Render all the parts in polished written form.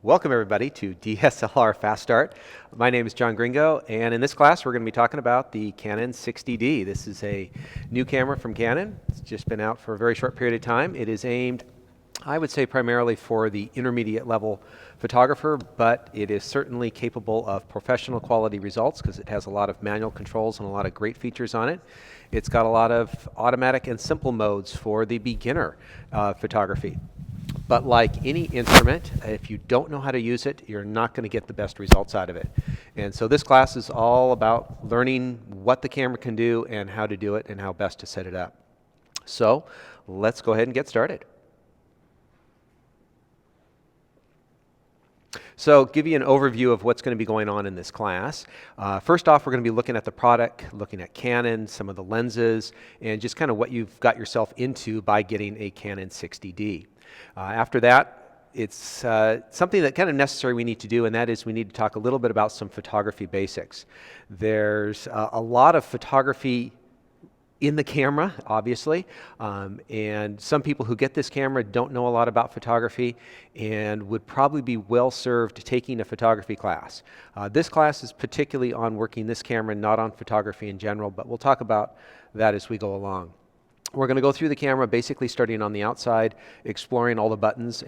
Welcome everybody to DSLR Fast Start. My name is John Gringo, and in this class we're going to be talking about the Canon 60D. This is a new camera from Canon. It's just been out for a very short period of time. It is aimed, I would say, primarily for the intermediate level photographer, but it is certainly capable of professional quality results because it has a lot of manual controls and a lot of great features on it. It's got a lot of automatic and simple modes for the beginner photography. But like any instrument, if you don't know how to use it, you're not going to get the best results out of it. And so this class is all about learning what the camera can do and how to do it and how best to set it up. So let's go ahead and get started. So give you an overview of what's going to be going on in this class. First off, we're going to be looking at the product, looking at Canon, some of the lenses, and just kind of what you've got yourself into by getting a Canon 60D. After that, it's something that kind of necessary we need to do, and that is we need to talk a little bit about some photography basics. There's a lot of photography in the camera, obviously, and some people who get this camera don't know a lot about photography and would probably be well served taking a photography class. This class is particularly on working this camera, not on photography in general, but we'll talk about that as we go along. We're going to go through the camera, basically starting on the outside, exploring all the buttons,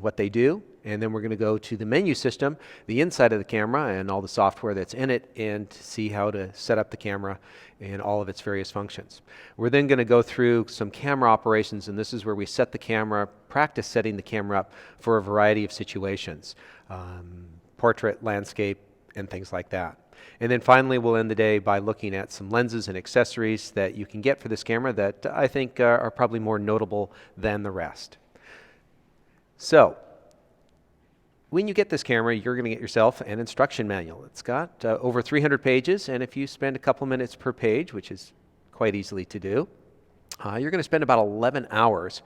what they do, and then we're going to go to the menu system, the inside of the camera, and all the software that's in it, and see how to set up the camera and all of its various functions. We're then going to go through some camera operations, and this is where we set the camera, practice setting the camera up for a variety of situations, portrait, landscape, and things like that. And then finally, we'll end the day by looking at some lenses and accessories that you can get for this camera that I think are probably more notable than the rest. So, when you get this camera, you're going to get yourself an instruction manual. It's got over 300 pages, and if you spend a couple minutes per page, which is quite easily to do, you're going to spend about 11 hours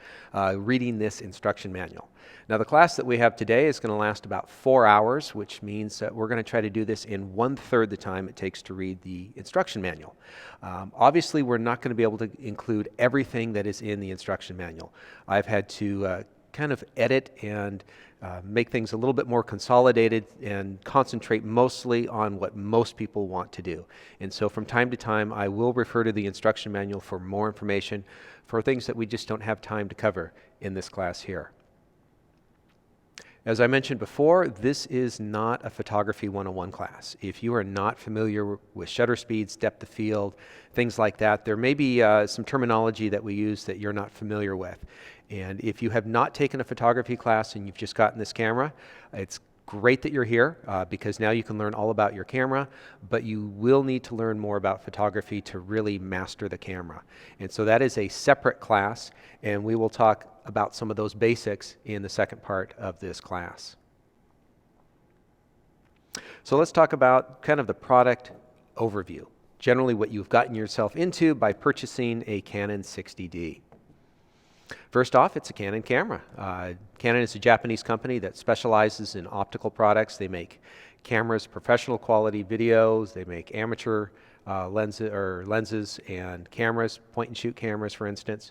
reading this instruction manual. Now the class that we have today is going to last about 4 hours, which means that we're going to try to do this in 1/3 the time it takes to read the instruction manual. Obviously we're not going to be able to include everything that is in the instruction manual. I've had to kind of edit and make things a little bit more consolidated and concentrate mostly on what most people want to do. And so from time to time I will refer to the instruction manual for more information for things that we just don't have time to cover in this class here. As I mentioned before, this is not a Photography 101 class. If you are not familiar with shutter speeds, depth of field, things like that, there may be some terminology that we use that you're not familiar with. And if you have not taken a photography class and you've just gotten this camera, it's great that you're here because now you can learn all about your camera, but you will need to learn more about photography to really master the camera. And so that is a separate class, and we will talk about some of those basics in the second part of this class. So let's talk about kind of the product overview, generally what you've gotten yourself into by purchasing a Canon 60D. First off, it's a Canon camera. Canon is a Japanese company that specializes in optical products. They make cameras, professional quality videos. They make amateur lenses and cameras, point and shoot cameras, for instance.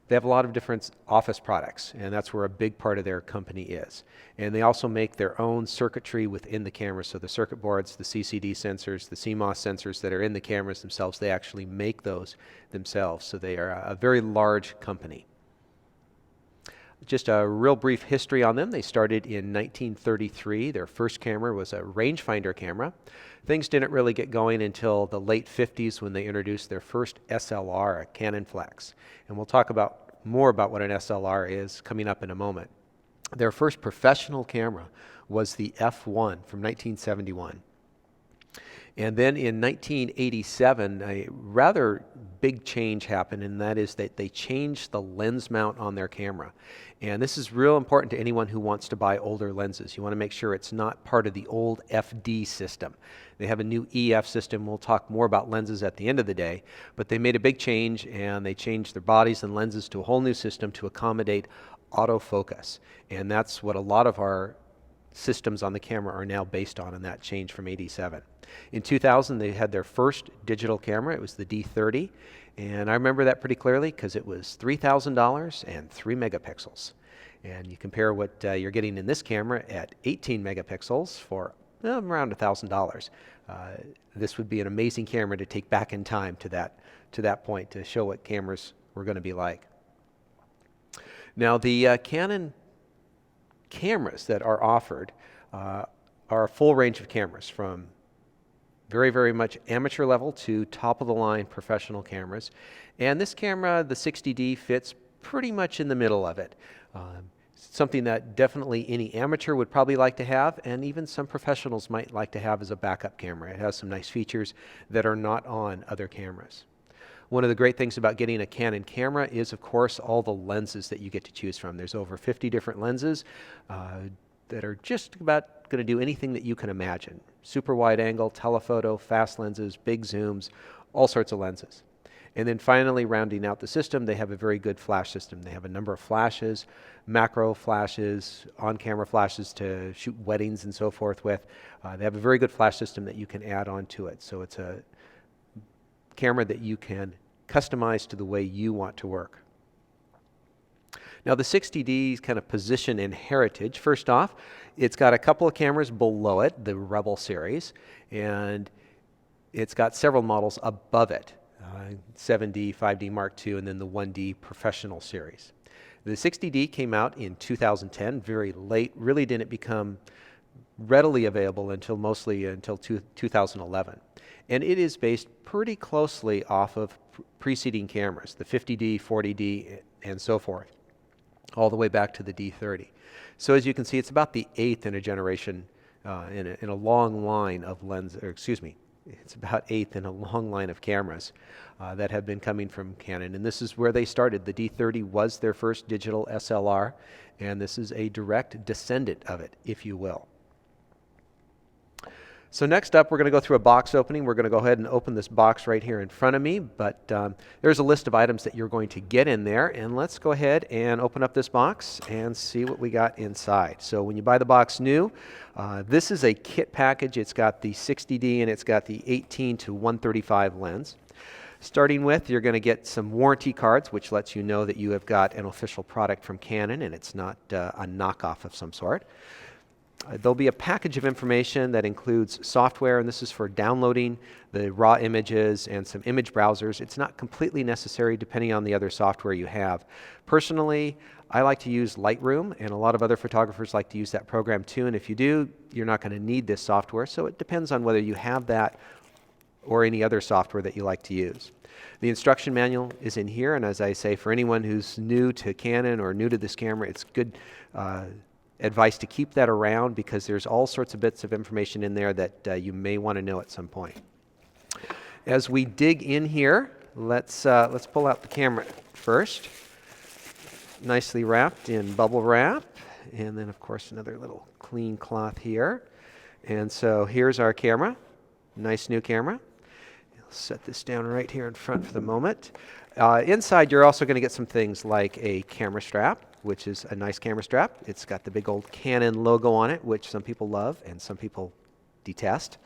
They have a lot of different office products, and that's where a big part of their company is. And they also make their own circuitry within the camera. So the circuit boards, the CCD sensors, the CMOS sensors that are in the cameras themselves, they actually make those themselves. So they are a very large company. Just a real brief history on them. They started in 1933. Their first camera was a rangefinder camera. Things didn't really get going until the late 50s when they introduced their first SLR, a Canon Flex. And we'll talk more about what an SLR is coming up in a moment. Their first professional camera was the F1 from 1971. And then in 1987, a rather big change happened, and that is that they changed the lens mount on their camera. And this is real important to anyone who wants to buy older lenses. You want to make sure it's not part of the old FD system. They have a new EF system. We'll talk more about lenses at the end of the day, but they made a big change, and they changed their bodies and lenses to a whole new system to accommodate autofocus. And that's what a lot of our systems on the camera are now based on, and that changed from 87. In 2000, they had their first digital camera. It was the D30, and I remember that pretty clearly because it was $3,000 and 3 megapixels. And you compare what you're getting in this camera at 18 megapixels for around $1,000. This would be an amazing camera to take back in time to that point to show what cameras were going to be like. Now, the Canon cameras that are offered are a full range of cameras, from very, very much amateur level to top-of-the-line professional cameras. And this camera, the 60D, fits pretty much in the middle of it. Something that definitely any amateur would probably like to have, and even some professionals might like to have as a backup camera. It has some nice features that are not on other cameras. One of the great things about getting a Canon camera is, of course, all the lenses that you get to choose from. There's over 50 different lenses that are just about going to do anything that you can imagine. Super wide angle, telephoto, fast lenses, big zooms, all sorts of lenses. And then finally, rounding out the system, they have a very good flash system. They have a number of flashes, macro flashes, on-camera flashes to shoot weddings and so forth with. They have a very good flash system that you can add onto it. So it's a camera that you can customize to the way you want to work. Now, the 60D's kind of position and heritage, first off, it's got a couple of cameras below it, the Rebel series, and it's got several models above it, 7D, 5D Mark II, and then the 1D Professional series. The 60D came out in 2010, very late, really didn't become readily available until 2011. And it is based pretty closely off of preceding cameras, the 50D, 40D, and so forth, all the way back to the D30. So as you can see, it's about the 8th in a generation, in a long line of it's about 8th in a long line of cameras that have been coming from Canon. And this is where they started. The D30 was their first digital SLR, and this is a direct descendant of it, if you will. So next up, we're going to go through a box opening. We're going to go ahead and open this box right here in front of me, but there's a list of items that you're going to get in there, and let's go ahead and open up this box and see what we got inside. So when you buy the box new, this is a kit package. It's got the 60D and it's got the 18 to 135 lens. Starting with, you're going to get some warranty cards, which lets you know that you have got an official product from Canon and it's not a knockoff of some sort. There'll be a package of information that includes software, and this is for downloading the raw images and some image browsers. It's not completely necessary depending on the other software you have. Personally, I like to use Lightroom, and a lot of other photographers like to use that program too, and if you do, you're not going to need this software, so it depends on whether you have that or any other software that you like to use. The instruction manual is in here, and as I say, for anyone who's new to Canon or new to this camera, it's good advice to keep that around because there's all sorts of bits of information in there that you may want to know at some point. As we dig in here, let's pull out the camera first. Nicely wrapped in bubble wrap, and then of course another little clean cloth here. And so here's our camera, nice new camera. I'll set this down right here in front for the moment. Inside you're also going to get some things like a camera strap, which is a nice camera strap. It's got the big old Canon logo on it, which some people love and some people detest.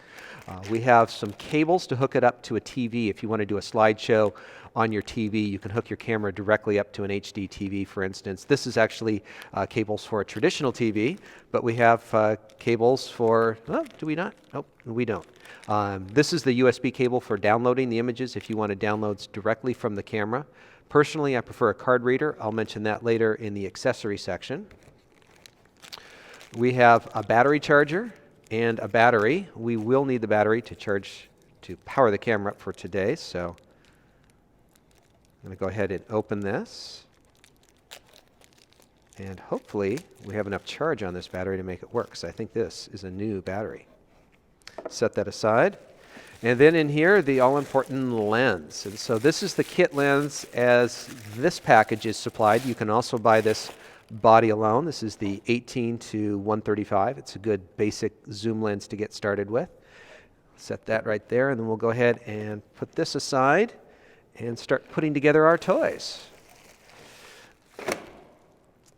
We have some cables to hook it up to a TV. If you want to do a slideshow on your TV, you can hook your camera directly up to an HD TV, for instance. This is actually cables for a traditional TV, but we have cables for, oh, do we not? Oh, we don't. This is the USB cable for downloading the images if you want to download directly from the camera. Personally, I prefer a card reader. I'll mention that later in the accessory section. We have a battery charger and a battery. We will need the battery to power the camera up for today, so I'm going to go ahead and open this. And hopefully we have enough charge on this battery to make it work, because I think this is a new battery. Set that aside. And then in here, the all-important lens. And so this is the kit lens as this package is supplied. You can also buy this body alone. This is the 18 to 135. It's a good basic zoom lens to get started with. Set that right there, and then we'll go ahead and put this aside and start putting together our toys.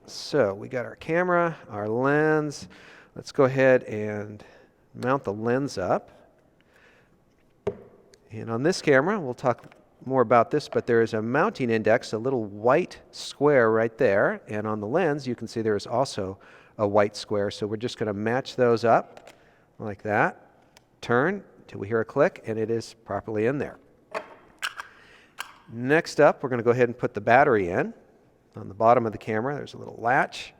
So we got our camera, our lens. Let's go ahead and mount the lens up. And on this camera, we'll talk more about this, but there is a mounting index, a little white square right there. And on the lens, you can see there is also a white square. So we're just going to match those up like that. Turn till we hear a click, and it is properly in there. Next up, we're going to go ahead and put the battery in. On the bottom of the camera, there's a little latch.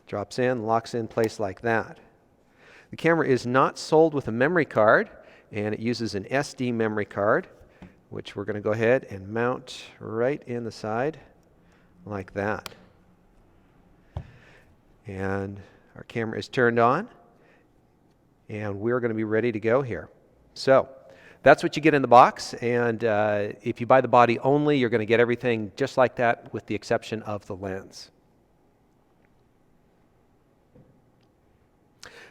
Drops in, locks in place like that. The camera is not sold with a memory card, and it uses an SD memory card, which we're going to go ahead and mount right in the side like that. And our camera is turned on, and we're going to be ready to go here. So that's what you get in the box, and if you buy the body only, you're going to get everything just like that with the exception of the lens.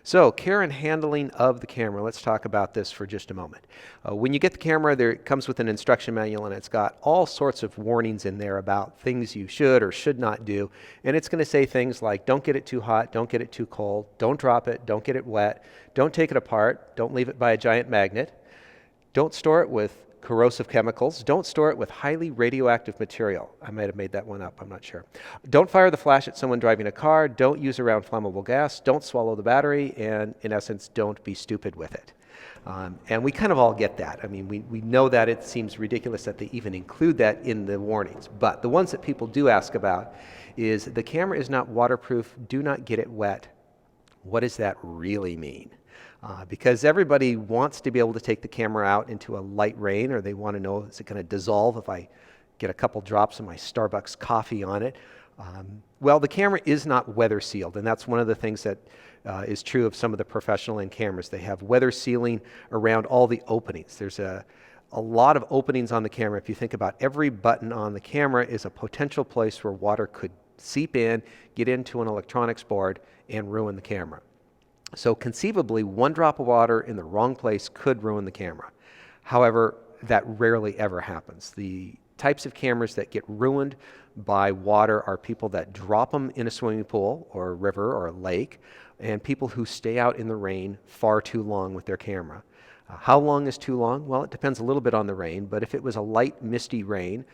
So, care and handling of the camera. Let's talk about this for just a moment. When you get the camera, it comes with an instruction manual, and it's got all sorts of warnings in there about things you should or should not do. And it's going to say things like, don't get it too hot, don't get it too cold, don't drop it, don't get it wet, don't take it apart, don't leave it by a giant magnet, don't store it with corrosive chemicals, don't store it with highly radioactive material. I might have made that one up, I'm not sure. Don't fire the flash at someone driving a car, don't use around flammable gas, don't swallow the battery, and in essence, don't be stupid with it. And we kind of all get that. I mean, we know that it seems ridiculous that they even include that in the warnings. But the ones that people do ask about is the camera is not waterproof, do not get it wet. What does that really mean? Because everybody wants to be able to take the camera out into a light rain, or they want to know, is it going to dissolve if I get a couple drops of my Starbucks coffee on it? Well, the camera is not weather sealed, and that's one of the things that is true of some of the professional end cameras. They have weather sealing around all the openings. There's a lot of openings on the camera. If you think about every button on the camera is a potential place where water could seep in, get into an electronics board, and ruin the camera. So conceivably, one drop of water in the wrong place could ruin the camera. However, that rarely ever happens. The types of cameras that get ruined by water are people that drop them in a swimming pool or a river or a lake, and people who stay out in the rain far too long with their camera. How long is too long? Well, it depends a little bit on the rain, but if it was a light, misty rain,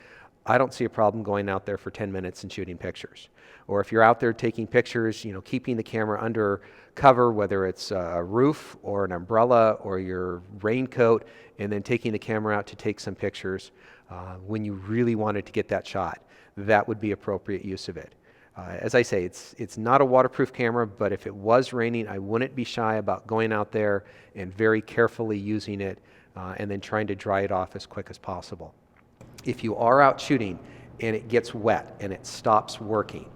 I don't see a problem going out there for 10 minutes and shooting pictures. Or if you're out there taking pictures, keeping the camera under cover, whether it's a roof or an umbrella or your raincoat, and then taking the camera out to take some pictures when you really wanted to get that shot, that would be appropriate use of it. As I say, it's not a waterproof camera, but if it was raining, I wouldn't be shy about going out there and very carefully using it and then trying to dry it off as quick as possible. If you are out shooting and it gets wet and it stops working,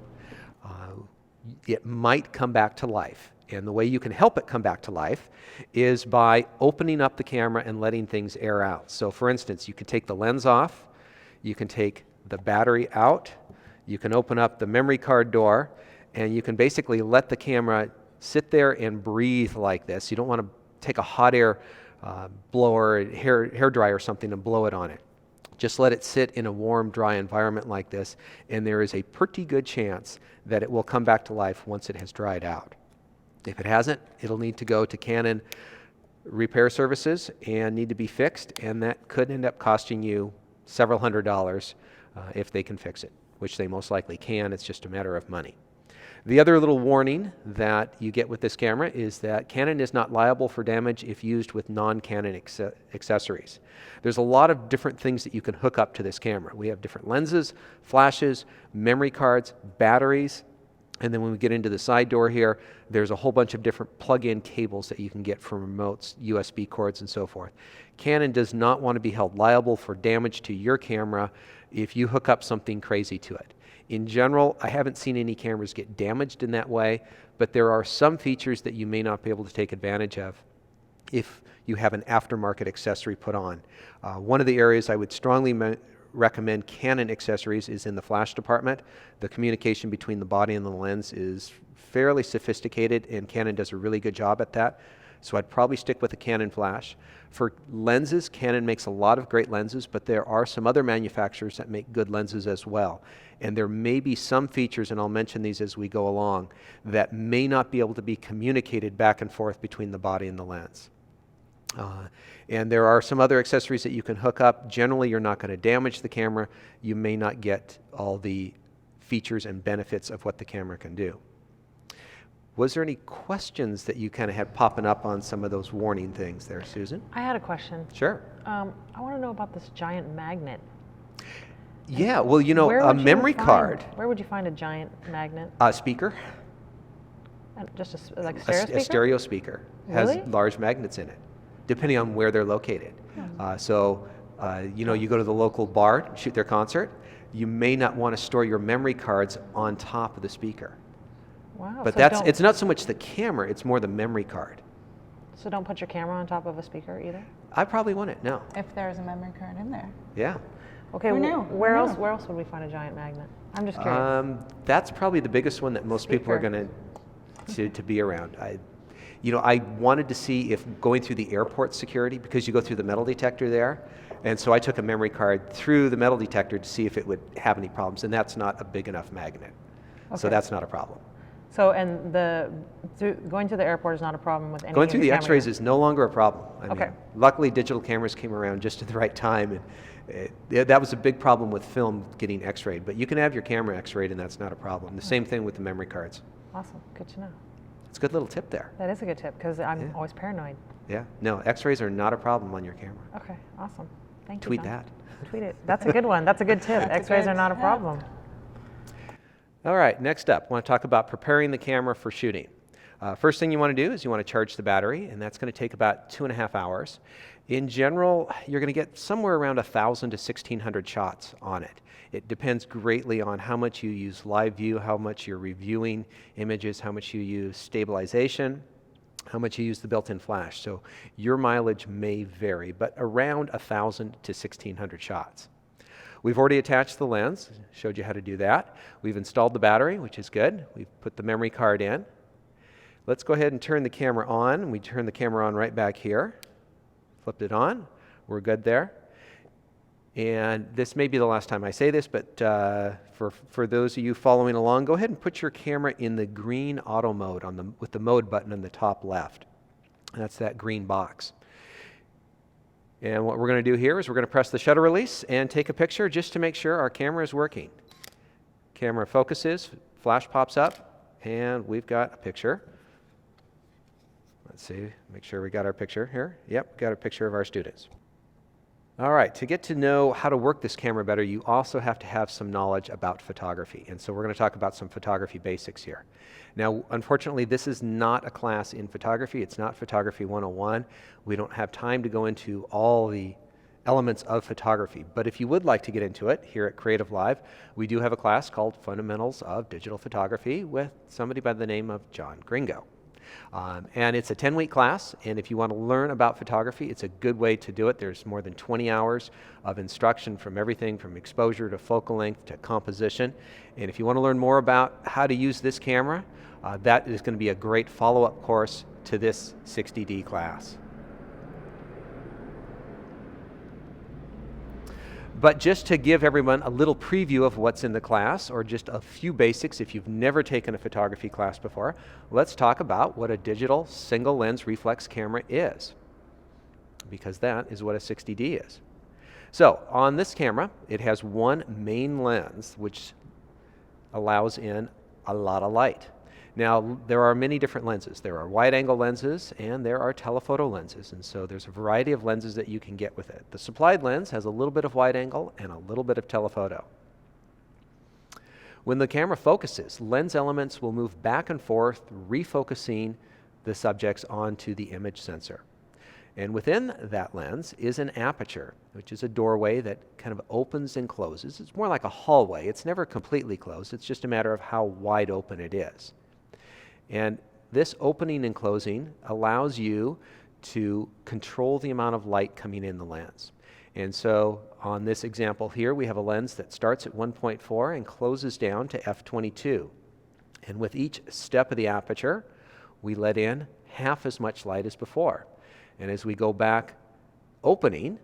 it might come back to life. And the way you can help it come back to life is by opening up the camera and letting things air out. So for instance, you can take the lens off, you can take the battery out, you can open up the memory card door, and you can basically let the camera sit there and breathe like this. You don't want to take a hot air blower, hair dryer or something and blow it on it. Just let it sit in a warm, dry environment like this, and there is a pretty good chance that it will come back to life once it has dried out. If it hasn't, it'll need to go to Canon repair services and need to be fixed, and that could end up costing you several $100s if they can fix it, which they most likely can. It's just a matter of money. The other little warning that you get with this camera is that Canon is not liable for damage if used with non-Canon accessories. There's a lot of different things that you can hook up to this camera. We have different lenses, flashes, memory cards, batteries, and then when we get into the side door here, there's a whole bunch of different plug-in cables that you can get from remotes, USB cords, and so forth. Canon does not want to be held liable for damage to your camera if you hook up something crazy to it. In general, I haven't seen any cameras get damaged in that way, but there are some features that you may not be able to take advantage of if you have an aftermarket accessory put on. One of the areas I would strongly recommend Canon accessories is in the flash department. The communication between the body and the lens is fairly sophisticated, and Canon does a really good job at that. So I'd probably stick with a Canon flash. For lenses, Canon makes a lot of great lenses, but there are some other manufacturers that make good lenses as well. And there may be some features, and I'll mention these as we go along, that may not be able to be communicated back and forth between the body and the lens. And there are some other accessories that you can hook up. Generally, you're not going to damage the camera. You may not get all the features and benefits of what the camera can do. Was there any questions that you kind of had popping up on some of those warning things there, Susan? I had a question. Sure. I want to know about this giant magnet. Yeah, well, you know, a memory card. Where would you find a giant magnet? A speaker. Just like a stereo speaker? A stereo speaker has large magnets in it, depending on where they're located. You know, you go to the local bar, shoot their concert, you may not want to store your memory cards on top of the speaker. Wow. But it's not so much the camera, it's more the memory card. So don't put your camera on top of a speaker either? I probably wouldn't, no. If there's a memory card in there. Yeah. Okay, where else would we find a giant magnet? I'm just curious. That's probably the biggest one that most people are going to be around. You know, I wanted to see if going through the airport security, because you go through the metal detector there, and so I took a memory card through the metal detector to see if it would have any problems, and that's not a big enough magnet. Okay. So that's not a problem. So, and going to the airport is not a problem with any Going through the x-rays is no longer a problem. I okay. mean, luckily, digital cameras came around just at the right time, and that was a big problem with film getting x-rayed, but you can have your camera x-rayed and that's not a problem. The same thing with the memory cards. Awesome, good to know. It's a good little tip there. That is a good tip, because I'm always paranoid. Yeah, no, x-rays are not a problem on your camera. Okay, awesome. Thank you, Tweet John. that. Tweet it. That's a good one. That's a good tip. X-rays are not a problem. All right, next up, I want to talk about preparing the camera for shooting. First thing you want to do is you want to charge the battery, and that's going to take about 2.5 hours. In general, you're going to get somewhere around 1,000 to 1,600 shots on it. It depends greatly on how much you use live view, how much you're reviewing images, how much you use stabilization, how much you use the built-in flash. So your mileage may vary, but around 1,000 to 1,600 shots. We've already attached the lens, showed you how to do that. We've installed the battery, which is good. We've put the memory card in. Let's go ahead and turn the camera on. We turn the camera on right back here. Flipped it on. We're good there. And this may be the last time I say this, but for those of you following along, go ahead and put your camera in the green auto mode with the mode button on the top left. That's that green box. And what we're going to do here is we're going to press the shutter release and take a picture just to make sure our camera is working. Camera focuses, flash pops up, and we've got a picture. Let's see, make sure we got our picture here. Yep, got a picture of our students. All right, to get to know how to work this camera better, you also have to have some knowledge about photography. And so we're going to talk about some photography basics here. Now, unfortunately, this is not a class in photography. It's not Photography 101. We don't have time to go into all the elements of photography. But if you would like to get into it, here at Creative Live, we do have a class called Fundamentals of Digital Photography with somebody by the name of John Gringo. And it's a 10-week class, and if you want to learn about photography, it's a good way to do it. There's more than 20 hours of instruction from everything from exposure to focal length to composition. And if you want to learn more about how to use this camera, that is going to be a great follow-up course to this 60D class. But just to give everyone a little preview of what's in the class, or just a few basics if you've never taken a photography class before, let's talk about what a digital single lens reflex camera is, because that is what a 60D is. So on this camera, it has one main lens which allows in a lot of light. Now, there are many different lenses. There are wide-angle lenses and there are telephoto lenses, and so there's a variety of lenses that you can get with it. The supplied lens has a little bit of wide-angle and a little bit of telephoto. When the camera focuses, lens elements will move back and forth, refocusing the subjects onto the image sensor. And within that lens is an aperture, which is a doorway that kind of opens and closes. It's more like a hallway. It's never completely closed. It's just a matter of how wide open it is. And this opening and closing allows you to control the amount of light coming in the lens. And so on this example here, we have a lens that starts at 1.4 and closes down to f22. And with each step of the aperture, we let in half as much light as before. And as we go back opening,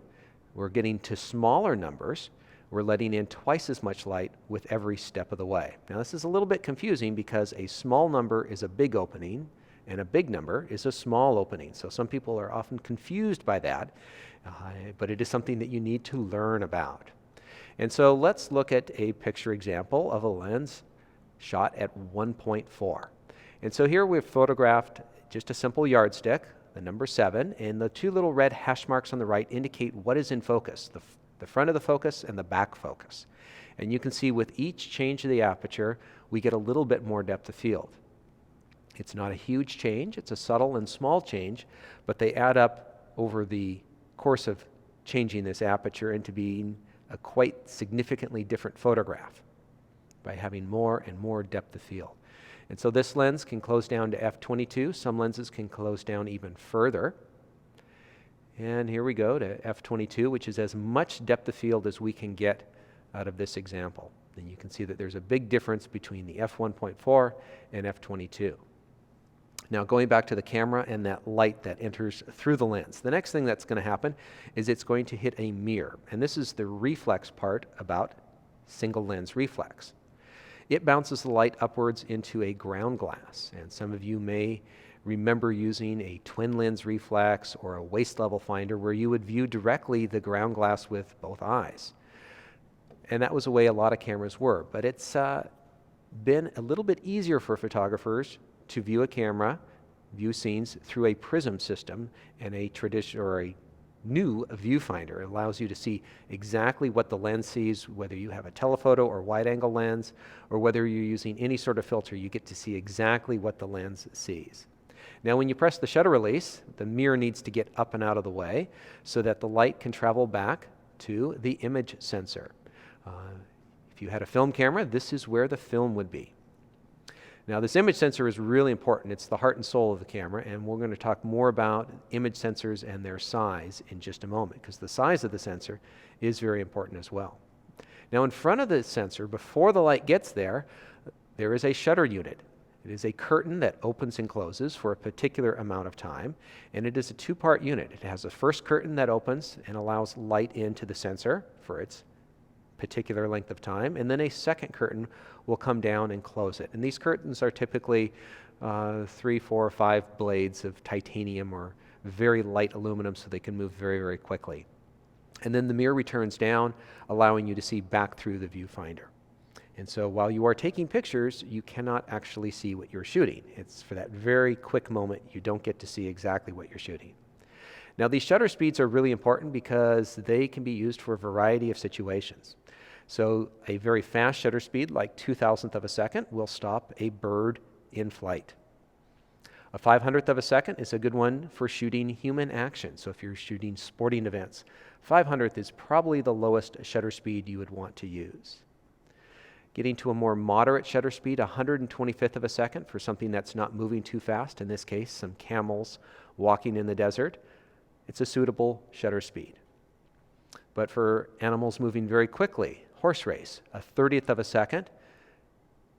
we're getting to smaller numbers. We're letting in twice as much light with every step of the way. Now this is a little bit confusing because a small number is a big opening and a big number is a small opening. So some people are often confused by that, but it is something that you need to learn about. And so let's look at a picture example of a lens shot at 1.4. And so here we've photographed just a simple yardstick, the number 7, and the two little red hash marks on the right indicate what is in focus, the front of the focus and the back focus. And you can see with each change of the aperture, we get a little bit more depth of field. It's not a huge change, it's a subtle and small change, but they add up over the course of changing this aperture into being a quite significantly different photograph by having more and more depth of field. And so this lens can close down to f/22. Some lenses can close down even further. And here we go to f/22, which is as much depth of field as we can get out of this example. And you can see that there's a big difference between the f1.4 and f/22. Now going back to the camera and that light that enters through the lens, the next thing that's going to happen is it's going to hit a mirror. And this is the reflex part about single lens reflex. It bounces the light upwards into a ground glass. And some of you may remember using a twin lens reflex or a waist level finder where you would view directly the ground glass with both eyes. And that was the way a lot of cameras were. But it's been a little bit easier for photographers to view a camera, view scenes through a prism system and a traditional or a new viewfinder. It allows you to see exactly what the lens sees, whether you have a telephoto or wide angle lens, or whether you're using any sort of filter, you get to see exactly what the lens sees. Now when you press the shutter release, the mirror needs to get up and out of the way so that the light can travel back to the image sensor. If you had a film camera, this is where the film would be. Now this image sensor is really important. It's the heart and soul of the camera, and we're going to talk more about image sensors and their size in just a moment, because the size of the sensor is very important as well. Now in front of the sensor, before the light gets there, there is a shutter unit. It is a curtain that opens and closes for a particular amount of time, and it is a two-part unit. It has a first curtain that opens and allows light into the sensor for its particular length of time, and then a second curtain will come down and close it. And these curtains are typically 3, 4, 5 blades of titanium or very light aluminum, so they can move very, very quickly. And then the mirror returns down, allowing you to see back through the viewfinder. And so while you are taking pictures, you cannot actually see what you're shooting. It's for that very quick moment you don't get to see exactly what you're shooting. Now these shutter speeds are really important because they can be used for a variety of situations. So a very fast shutter speed, like 2,000th of a second, will stop a bird in flight. A 500th of a second is a good one for shooting human action. So if you're shooting sporting events, 500th is probably the lowest shutter speed you would want to use. Getting to a more moderate shutter speed, 125th of a second for something that's not moving too fast, in this case, some camels walking in the desert, it's a suitable shutter speed. But for animals moving very quickly, horse race, a 30th of a second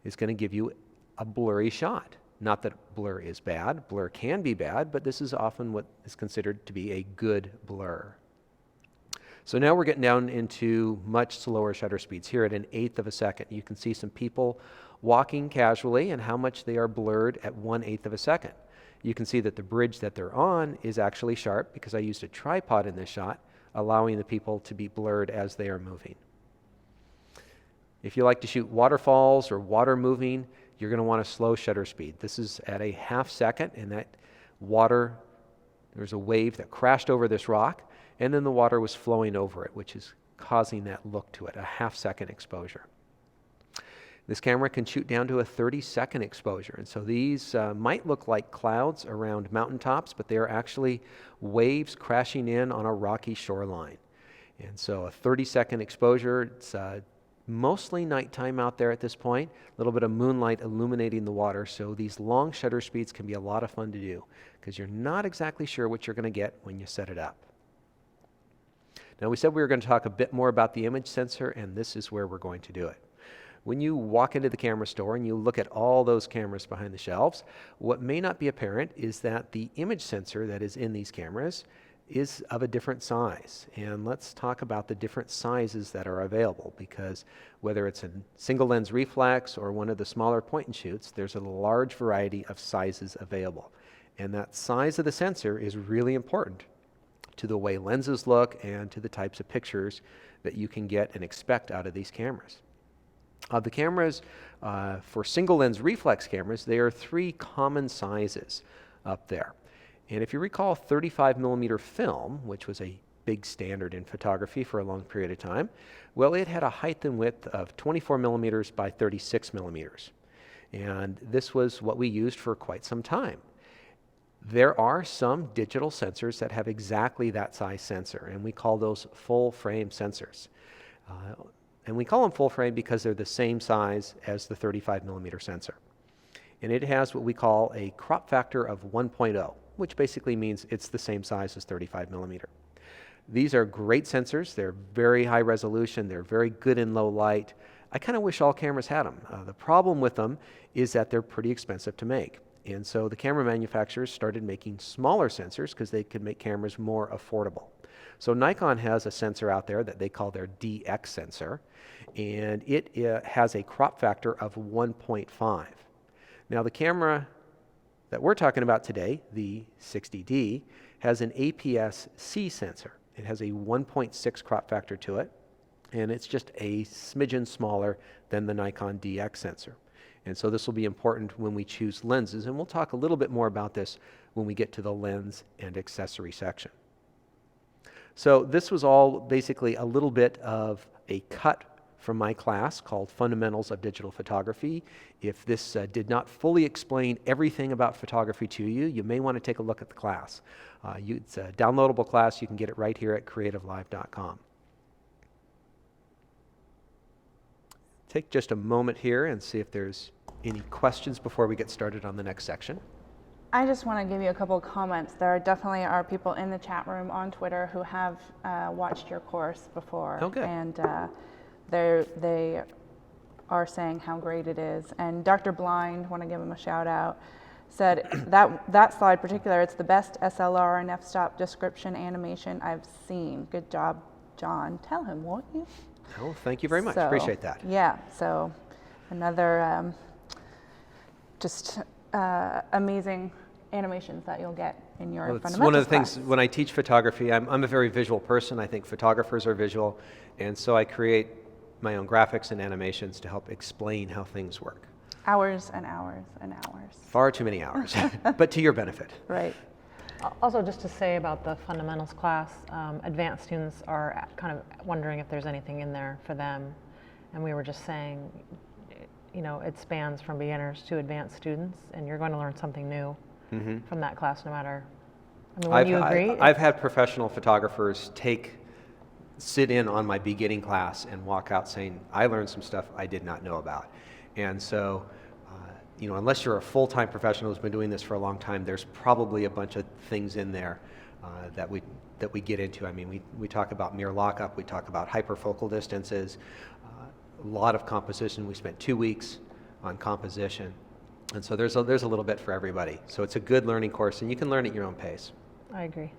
is going to give you a blurry shot. Not that blur is bad, blur can be bad, but this is often what is considered to be a good blur. So now we're getting down into much slower shutter speeds. Here at an 1/8 of a second, you can see some people walking casually and how much they are blurred at 1/8 of a second. You can see that the bridge that they're on is actually sharp because I used a tripod in this shot, allowing the people to be blurred as they are moving. If you like to shoot waterfalls or water moving, you're going to want a slow shutter speed. This is at a 1/2 second, and that water, there's a wave that crashed over this rock, and then the water was flowing over it, which is causing that look to it, a 1/2 second exposure. This camera can shoot down to a 30-second exposure, and so these might look like clouds around mountaintops, but they are actually waves crashing in on a rocky shoreline. And so a 30-second exposure, it's mostly nighttime out there at this point, a little bit of moonlight illuminating the water, so these long shutter speeds can be a lot of fun to do because you're not exactly sure what you're going to get when you set it up. Now we said we were going to talk a bit more about the image sensor, and this is where we're going to do it. When you walk into the camera store and you look at all those cameras behind the shelves, what may not be apparent is that the image sensor that is in these cameras is of a different size. And let's talk about the different sizes that are available, because whether it's a single lens reflex or one of the smaller point and shoots, there's a large variety of sizes available. And that size of the sensor is really important to the way lenses look and to the types of pictures that you can get and expect out of these cameras. The cameras, for single lens reflex cameras, there are 3 common sizes up there. And if you recall 35 millimeter film, which was a big standard in photography for a long period of time, well, it had a height and width of 24 millimeters by 36 millimeters. And this was what we used for quite some time. There are some digital sensors that have exactly that size sensor, and we call those full frame sensors. And we call them full frame because they're the same size as the 35 millimeter sensor. And it has what we call a crop factor of 1.0, which basically means it's the same size as 35 millimeter. These are great sensors. They're very high resolution. They're very good in low light. I kind of wish all cameras had them. The problem with them is that they're pretty expensive to make. And so the camera manufacturers started making smaller sensors because they could make cameras more affordable. So Nikon has a sensor out there that they call their DX sensor, and it has a crop factor of 1.5. Now the camera that we're talking about today, the 60D, has an APS-C sensor. It has a 1.6 crop factor to it, and it's just a smidgen smaller than the Nikon DX sensor. And so this will be important when we choose lenses, and we'll talk a little bit more about this when we get to the lens and accessory section. So this was all basically a little bit of a cut from my class called Fundamentals of Digital Photography. If this did not fully explain everything about photography to you, you may want to take a look at the class. It's a downloadable class. You can get it right here at creativelive.com. Take just a moment here and see if there's any questions before we get started on the next section. I just want to give you a couple of comments. There definitely are people in the chat room on Twitter who have watched your course before. Oh, good. And they are saying how great it is. And Dr. Blind, want to give him a shout out, said that slide particular, it's the best SLR and f-stop description animation I've seen. Good job, John. Tell him, won't you? Oh, thank you very much. Appreciate that. Yeah, so another amazing animations that you'll get in your fundamentals It's one of the class. things when I teach photography, I'm a very visual person. I think photographers are visual, and so I create my own graphics and animations to help explain how things work. Hours and hours and hours. Far too many hours, but to your benefit. Right. Also, just to say about the fundamentals class, advanced students are kind of wondering if there's anything in there for them. And we were just saying, you know, it spans from beginners to advanced students, and you're going to learn something new from that class no matter. I mean, would you agree? I've had professional photographers sit in on my beginning class and walk out saying, I learned some stuff I did not know about. And so, you know, unless you're a full-time professional who's been doing this for a long time, there's probably a bunch of things in there that we get into. I mean, we talk about mirror lockup, we talk about hyperfocal distances, a lot of composition. We spent 2 weeks on composition. And so there's a little bit for everybody. So it's a good learning course, and you can learn at your own pace. I agree.